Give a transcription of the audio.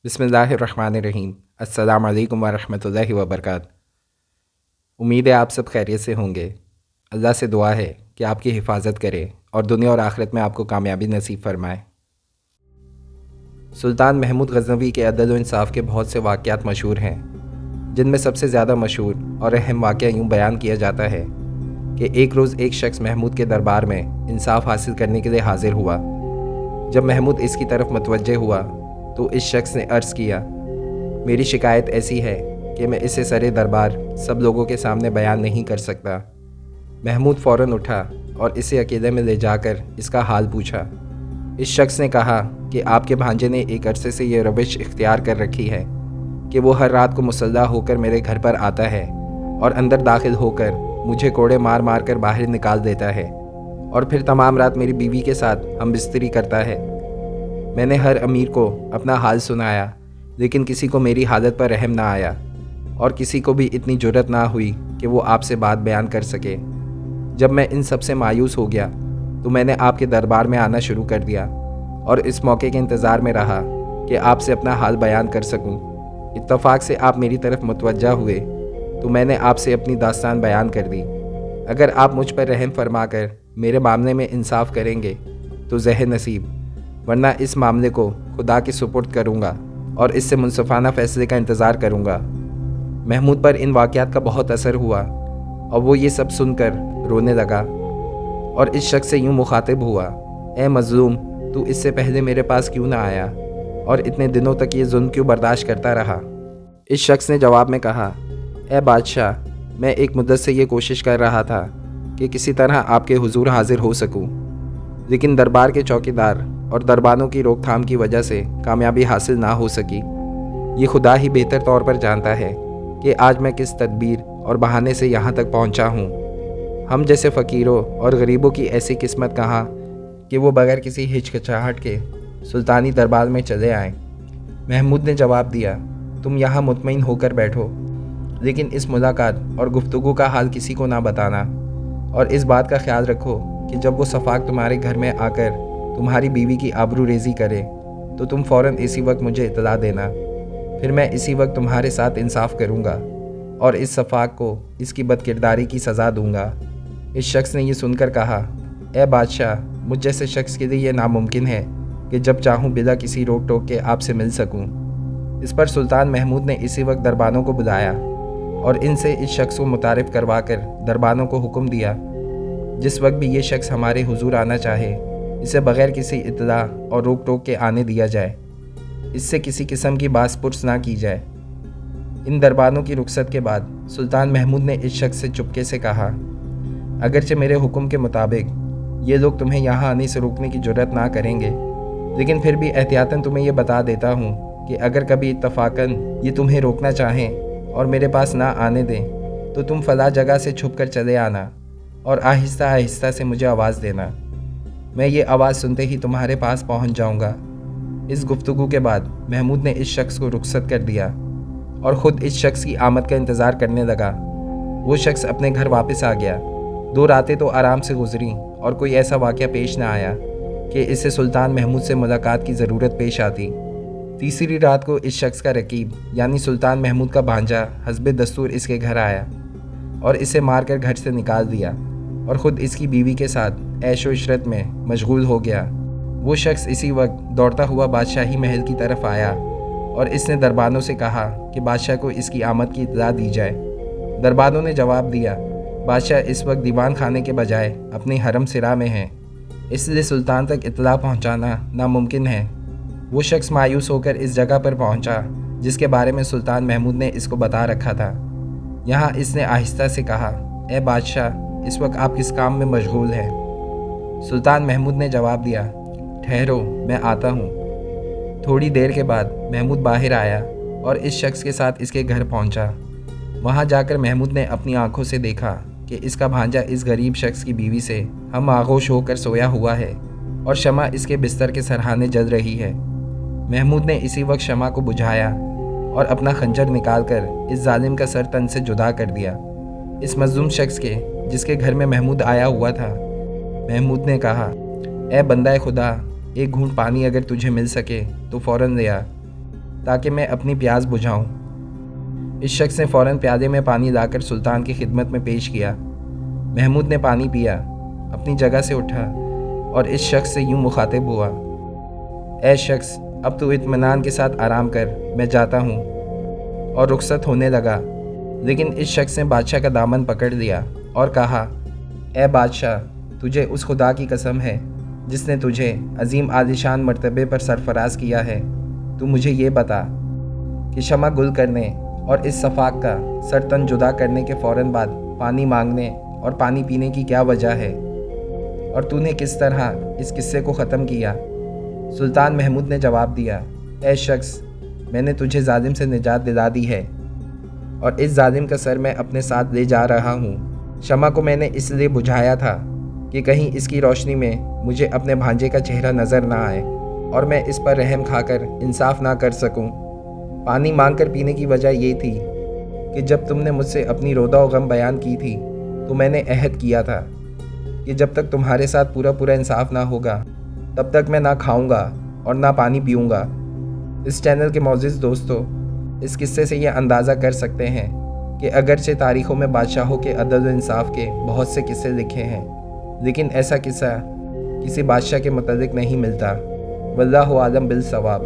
बिस्मिल्लाहिर्रहमानिर्रहीम। अस्सलाम वालेकुम वरहमतुल्लाहि वबरकातुहू। उम्मीद है आप सब खैरियत से होंगे। अल्लाह से दुआ है कि आपकी हिफाजत करे और दुनिया और आखिरत में आपको कामयाबी नसीब फरमाए। सुल्तान महमूद गज़नवी के अदल व इंसाफ के बहुत से वाक़यात मशहूर हैं, जिनमें सबसे ज़्यादा मशहूर और अहम वाक़या यूँ बयान किया जाता है कि एक रोज़ एक शख्स महमूद के दरबार में इंसाफ हासिल करने के लिए हाजिर हुआ। जब महमूद इसकी तरफ मुतवज्जे हुआ तो इस शख्स ने अर्ज़ किया, मेरी शिकायत ऐसी है कि मैं इसे सरे दरबार सब लोगों के सामने बयान नहीं कर सकता। महमूद फ़ौरन उठा और इसे अकेले में ले जाकर इसका हाल पूछा। इस शख्स ने कहा कि आपके भांजे ने एक अरसे से ये रविश इख्तियार कर रखी है कि वो हर रात को मुसल्ला होकर मेरे घर पर आता है और अंदर दाखिल होकर मुझे कोड़े मार मार कर बाहर निकाल देता है और फिर तमाम रात मेरी बीवी के साथ हम बिस्तरी करता है। मैंने हर अमीर को अपना हाल सुनाया, लेकिन किसी को मेरी हालत पर रहम ना आया और किसी को भी इतनी जुर्रत ना हुई कि वो आपसे बात बयान कर सके। जब मैं इन सब से मायूस हो गया तो मैंने आपके दरबार में आना शुरू कर दिया और इस मौके के इंतज़ार में रहा कि आपसे अपना हाल बयान कर सकूं। इत्तफाक से आप मेरी तरफ मुतवज्जा हुए तो मैंने आपसे अपनी दास्तान बयान कर दी। अगर आप मुझ पर रहम फरमा कर मेरे मामले में इंसाफ करेंगे तो ज़ह नसीब, वरना इस मामले को खुदा के सुपुर्द करूँगा और इससे मुनसफ़ाना फ़ैसले का इंतज़ार करूँगा। महमूद पर इन वाक़यात का बहुत असर हुआ और वो ये सब सुनकर रोने लगा और इस शख्स से यूँ मुखातिब हुआ, ए मज़लूम, तू इससे पहले मेरे पास क्यों ना आया और इतने दिनों तक ये जुल्म क्यों बर्दाश्त करता रहा। इस शख्स ने जवाब में कहा, ए बादशाह, मैं एक मुद्दत से ये कोशिश कर रहा था कि किसी तरह आपके हुजूर हाजिर हो सकूं, लेकिन दरबार के चौकीदार और दरबानों की रोकथाम की वजह से कामयाबी हासिल ना हो सकी। ये खुदा ही बेहतर तौर पर जानता है कि आज मैं किस तदबीर और बहाने से यहाँ तक पहुँचा हूँ। हम जैसे फ़कीरों और गरीबों की ऐसी किस्मत कहाँ कि वो बगैर किसी हिचकिचाहट के सुल्तानी दरबार में चले आएँ। महमूद ने जवाब दिया, तुम यहाँ मुतमईन होकर बैठो, लेकिन इस मुलाकात और गुफ्तगू का हाल किसी को ना बताना और इस बात का ख्याल रखो कि जब वो सफ़ाक तुम्हारे घर में आकर तुम्हारी बीवी की आबरू रेज़ी करे तो तुम फ़ौरन इसी वक्त मुझे इतला देना। फिर मैं इसी वक्त तुम्हारे साथ इंसाफ करूँगा और इस सफ़ाक को इसकी बदकिरदारी की सज़ा दूँगा। इस शख्स ने यह सुनकर कहा, ए बादशाह, मुझ जैसे शख्स के लिए यह नामुमकिन है कि जब चाहूँ बिला किसी रोक टोक के आपसे मिल सकूँ। इस पर सुल्तान महमूद ने इसी वक्त दरबानों को बुलाया और इनसे इस शख्स को मुतारिफ़ करवा कर दरबानों को हुक्म दिया, जिस वक्त भी ये शख्स हमारे हुजूर आना चाहे इसे बग़ैर किसी इत्तला और रोक टोक के आने दिया जाए, इससे किसी किस्म की बास पुर्स ना की जाए। इन दरबानों की रुखसत के बाद सुल्तान महमूद ने इस शख्स से चुपके से कहा, अगरचे मेरे हुक्म के मुताबिक ये लोग तुम्हें यहाँ आने से रोकने की जुर्रत ना करेंगे, लेकिन फिर भी एहतियातन तुम्हें ये बता देता हूँ कि अगर कभी इत्तफाकन ये तुम्हें रोकना चाहें और मेरे पास ना आने दें तो तुम फला जगह से छुप कर चले आना और आहिस्ता आहिस्ता से मुझे आवाज़ देना। मैं ये आवाज़ सुनते ही तुम्हारे पास पहुंच जाऊंगा। इस गुफ्तगू के बाद महमूद ने इस शख्स को रुखसत कर दिया और ख़ुद इस शख्स की आमद का इंतज़ार करने लगा। वो शख्स अपने घर वापस आ गया। 2 रातें तो आराम से गुजरी और कोई ऐसा वाक़या पेश ना आया कि इससे सुल्तान महमूद से मुलाकात की ज़रूरत पेश आती। तीसरी रात को इस शख्स का रकीब यानी सुल्तान महमूद का भांजा हस्बे दस्तूर इसके घर आया और इसे मार कर घर से निकाल दिया और ख़ुद इसकी बीवी के साथ ऐशो इशरत में मशगूल हो गया। वो शख्स इसी वक्त दौड़ता हुआ बादशाही महल की तरफ आया और इसने दरबानों से कहा कि बादशाह को इसकी आमद की इत्तला दी जाए। दरबानों ने जवाब दिया, बादशाह इस वक्त दीवान खाने के बजाय अपने हरम सिरा में है, इसलिए सुल्तान तक इत्तला पहुंचाना नामुमकिन है। वो शख्स मायूस होकर इस जगह पर पहुंचा जिसके बारे में सुल्तान महमूद ने इसको बता रखा था। यहाँ इसने आहिस्ता से कहा, ए बादशाह, इस वक्त आप किस काम में मशगूल हैं? सुल्तान महमूद ने जवाब दिया, ठहरो, मैं आता हूँ। थोड़ी देर के बाद महमूद बाहर आया और इस शख्स के साथ इसके घर पहुँचा। वहाँ जाकर महमूद ने अपनी आंखों से देखा कि इसका भांजा इस गरीब शख्स की बीवी से हम आगोश होकर सोया हुआ है और शमा इसके बिस्तर के सरहाने जल रही है। महमूद ने इसी वक्त शमा को बुझाया और अपना खंजर निकालकर इस जालिम का सर तन से जुदा कर दिया। इस मज़लूम शख्स के जिसके घर में महमूद आया हुआ था, महमूद ने कहा, ए बंदा खुदा, एक घूंट पानी अगर तुझे मिल सके तो फ़ौरन ले आ। ताकि मैं अपनी प्यास बुझाऊं। इस शख्स ने फ़ौरन प्यादे में पानी लाकर सुल्तान की खिदमत में पेश किया। महमूद ने पानी पिया, अपनी जगह से उठा और इस शख्स से यूं मुखातिब हुआ, ए शख्स, अब तू इत्मीनान के साथ आराम कर, मैं जाता हूँ। और रुखसत होने लगा, लेकिन इस शख्स ने बादशाह का दामन पकड़ लिया और कहा, ए बादशाह, तुझे उस खुदा की कसम है जिसने तुझे अजीम आलिशान मर्तबे पर सरफराज किया है, तू मुझे ये बता कि शमा गुल करने और इस सफ़ाक का सर तन जुदा करने के फ़ौरन बाद पानी मांगने और पानी पीने की क्या वजह है, और तूने किस तरह इस किस्से को ख़त्म किया। सुल्तान महमूद ने जवाब दिया, ए शख्स, मैंने तुझे जालिम से निजात दिला दी है और इस जालिम का सर मैं अपने साथ ले जा रहा हूँ। शमा को मैंने इसलिए बुझाया था कि कहीं इसकी रोशनी में मुझे अपने भांजे का चेहरा नज़र ना आए और मैं इस पर रहम खाकर इंसाफ ना कर सकूं। पानी मांगकर पीने की वजह ये थी कि जब तुमने मुझसे अपनी रोदा और गम बयान की थी तो मैंने अहद किया था कि जब तक तुम्हारे साथ पूरा पूरा इंसाफ ना होगा तब तक मैं ना खाऊंगा और ना पानी पीऊंगा। इस चैनल के मौजूद दोस्तों, इस किस्से से ये अंदाज़ा कर सकते हैं कि अगरचे तारीख़ों में बादशाहों के अदल व इंसाफ के बहुत से किस्से लिखे हैं, लेकिन ऐसा किस्सा किसी बादशाह के मुतालिक नहीं मिलता। वल्लाहु आलम बिल सवाब।